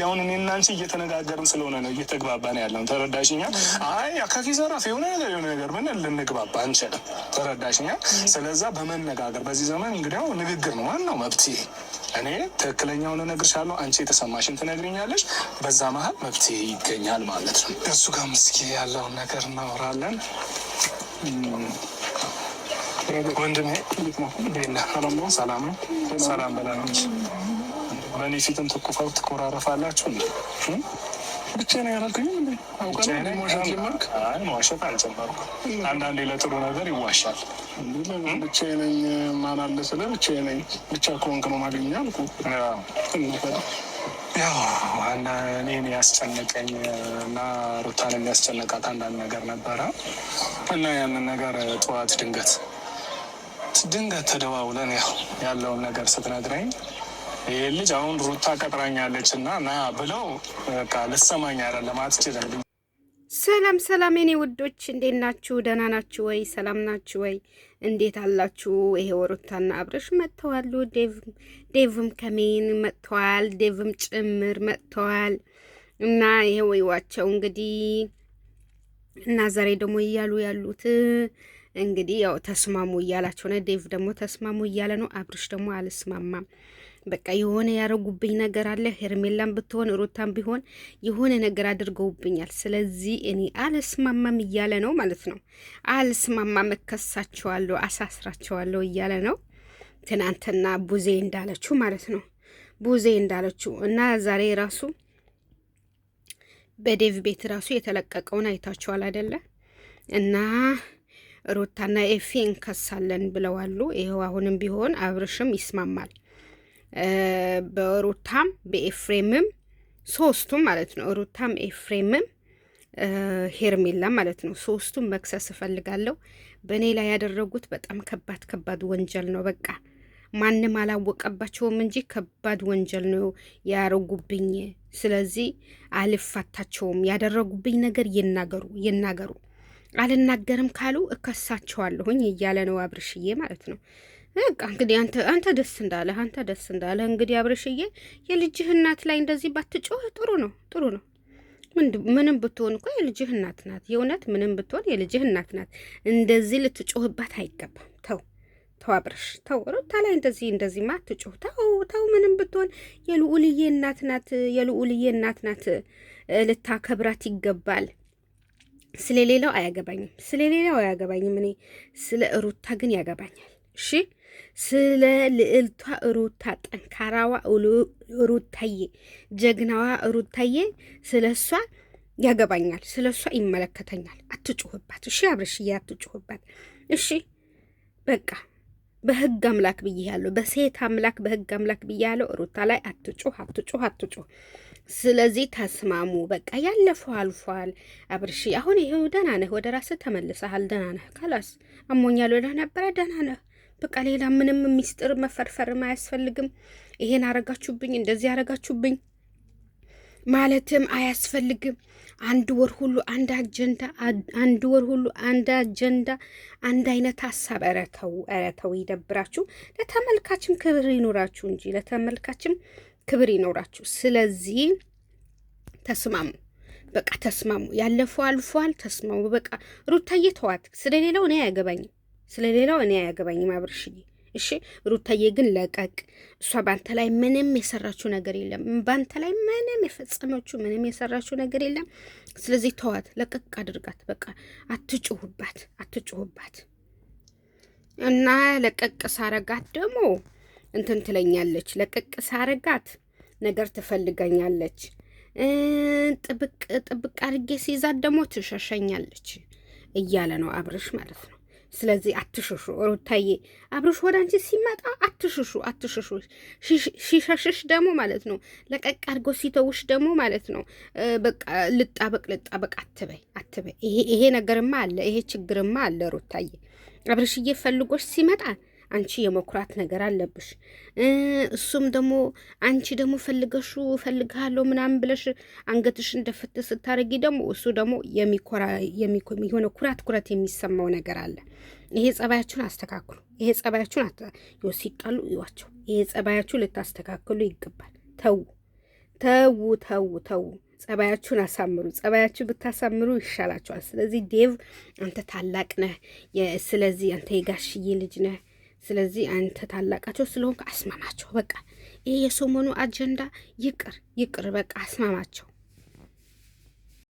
አሁን እኔና አንቺ እየተነጋገርን ስለሆነ ነው እየተግባባን ያለው። ተረዳሽኛ? አይ አካኪ ዘራፍ የሆነ ነገር ምን ልንግባባ አንችልም። ተረዳሽኛ? ስለዛ በመነጋገር በዚህ ዘመን እንግዲህ ንግግር ነው ዋናው መብትሄ። እኔ ትክክለኛውን እነግርሻለሁ፣ አንቺ የተሰማሽን ትነግሪኛለሽ። በዛ መሀል መብትሄ ይገኛል ማለት ነው። እሱ ጋር ምስኪ ያለውን ነገር እናወራለን። ወንድሜ ሰላም ነው? ሰላም በላች። በእኔ ፊትም ትኮራረፋላችሁ። ብቻዬን ያላልኩኝ መዋሸት አልጀመርኩም። አንዳንዴ ለጥሩ ነገር ይዋሻል። ብቻዬን ነኝ ማን አለ ስለ ብቻዬን ነኝ። ብቻ ከሆንክ ነው ማገኛ አልኩ። ያው እኔን ያስጨነቀኝ እና ሩታን የሚያስጨነቃት አንዳንድ ነገር ነበረ እና ያንን ነገር ጠዋት ድንገት ተደዋውለን ያለውን ነገር ስትነግረኝ ይህ ልጅ አሁን ሩታ ቀጥራኛለች እና ና ብለው በቃ ልሰማኝ አይደለም አትችልም። ሰላም ሰላም የኔ ውዶች እንዴት ናችሁ? ደህና ናችሁ ወይ? ሰላም ናችሁ ወይ? እንዴት አላችሁ? ይሄው ሩታና አብርሽ መጥተዋል። ዴቭም ከሜን መጥተዋል። ዴቭም ጭምር መጥተዋል እና ይሄው ይዋቸው እንግዲህ እና ዛሬ ደግሞ እያሉ ያሉት እንግዲህ ያው ተስማሙ እያላቸው ነው። ዴቭ ደግሞ ተስማሙ እያለ ነው። አብርሽ ደግሞ አልስማማም። በቃ የሆነ ያረጉብኝ ነገር አለ። ሄርሜላን ብትሆን ሩታን ቢሆን የሆነ ነገር አድርገውብኛል። ስለዚህ እኔ አልስማማም እያለ ነው ማለት ነው። አልስማማም፣ እከሳቸዋለሁ፣ አሳስራቸዋለሁ እያለ ነው። ትናንትና ቡዜ እንዳለችው ማለት ነው። ቡዜ እንዳለችው እና ዛሬ ራሱ በዴቭ ቤት ራሱ የተለቀቀውን አይታችኋል አይደለ? እና ሩታና ኤፊ እንከሳለን ብለዋሉ። ይኸው አሁንም ቢሆን አብርሽም ይስማማል በሩታም በኤፍሬምም ሶስቱም ማለት ነው። ሩታም ኤፍሬምም ሄርሜላ ማለት ነው። ሶስቱም መክሰስ እፈልጋለሁ። በእኔ ላይ ያደረጉት በጣም ከባድ ወንጀል ነው። በቃ ማንም አላወቀባቸውም እንጂ ከባድ ወንጀል ነው ያረጉብኝ። ስለዚህ አልፋታቸውም። ያደረጉብኝ ነገር ይናገሩ። አልናገርም ካሉ እከሳቸዋለሁኝ እያለ ነው አብርሽዬ ማለት ነው። በቃ እንግዲህ አንተ ደስ እንዳለ እንግዲህ አብርሽዬ የልጅህ እናት ላይ እንደዚህ ባትጮህ ጥሩ ነው። ምንም ብትሆን እኮ የልጅህ እናት ናት። የእውነት ምንም ብትሆን የልጅህ እናት ናት። እንደዚህ ልትጮህባት አይገባም። ተው አብርሽ ተው። ሩታ ላይ እንደዚህ ማትጮህ ተው። ምንም ብትሆን የልዑልዬ እናት ናት። ልታከብራት ይገባል። ስለሌላው አያገባኝም። እኔ ስለ ሩታ ግን ያገባኛል። እሺ ስለ ልዕልቷ ሩታ፣ ጠንካራዋ ሩታዬ፣ ጀግናዋ ሩታዬ ስለ እሷ ያገባኛል። ስለ እሷ ይመለከተኛል። አትጩህባት እሺ አብርሽዬ፣ አትጩህባት እሺ። በቃ በህግ አምላክ ብያለሁ፣ በሴት አምላክ በህግ አምላክ ብያለሁ። ሩታ ላይ አትጩህ። ስለዚህ ተስማሙ። በቃ ያለፈው አልፏል። አብርሽ አሁን ይሄው ደህና ነህ፣ ወደ ራስህ ተመልሰሃል። ደህና ነህ። ካላስ አሞኛል ወደ ነበረ ደህና ነህ። በቃ ሌላ ምንም ሚስጥር መፈርፈርም አያስፈልግም። ይሄን አረጋችሁብኝ፣ እንደዚህ አረጋችሁብኝ ማለትም አያስፈልግም። አንድ ወር ሁሉ አንድ አጀንዳ፣ አንድ አይነት ሀሳብ። ኧረ ተው ይደብራችሁ። ለተመልካችም ክብር ይኖራችሁ እንጂ ለተመልካችም ክብር ይኖራችሁ። ስለዚህ ተስማሙ። በቃ ተስማሙ። ያለፈው አልፏል። ተስማሙ። በቃ ሩታዬ ተዋት። ስለሌላው እኔ አያገባኝም አብርሽዬ። እሺ ሩታዬ ግን ለቀቅ። እሷ ባንተ ላይ ምንም የሰራችው ነገር የለም። ባንተ ላይ ምንም የፈጸመችው ምንም የሰራችው ነገር የለም። ስለዚህ ተዋት፣ ለቀቅ አድርጋት። በቃ አትጩሁባት እና ለቀቅ ሳረጋት ደግሞ እንትን ትለኛለች። ለቀቅ ሳረጋት ነገር ትፈልገኛለች። ጥብቅ አድርጌ ሲይዛት ደግሞ ትሸሸኛለች እያለ ነው አብርሽ ማለት ነው። ስለዚህ አትሽሹ ሩታዬ። አብርሽ ወደ አንቺ ሲመጣ አትሽሹ። ሲሸሽሽ ደግሞ ማለት ነው ለቀቅ አድርጎ ሲተውሽ ደግሞ ማለት ነው በቃ ልጣበቅ አትበይ። ይሄ ነገርማ አለ፣ ይሄ ችግርማ አለ ሩታዬ። አብርሽዬ ፈልጎሽ ሲመጣ አንቺ የመኩራት ነገር አለብሽ። እሱም ደግሞ አንቺ ደግሞ ፈልግሃለሁ ምናምን ብለሽ አንገትሽን ደፍት ስታረጊ ደግሞ እሱ ደግሞ የሆነ ኩራት የሚሰማው ነገር አለ። ይሄ ጸባያችሁን አስተካክሉ። ይሄ ጸባያችሁን ሲጣሉ ይዋቸው። ይሄ ጸባያችሁ ልታስተካክሉ ይገባል። ተዉ ተዉ ተዉ። ጸባያችሁን አሳምሩ። ጸባያችሁ ብታሳምሩ ይሻላችኋል። ስለዚህ ዴቭ አንተ ታላቅ ነህ። ስለዚህ አንተ የጋሽዬ ልጅ ነህ። ስለዚህ አንተ ታላቃቸው ስለሆንክ አስማማቸው። በቃ ይሄ የሰሞኑ አጀንዳ ይቅር ይቅር። በቃ አስማማቸው።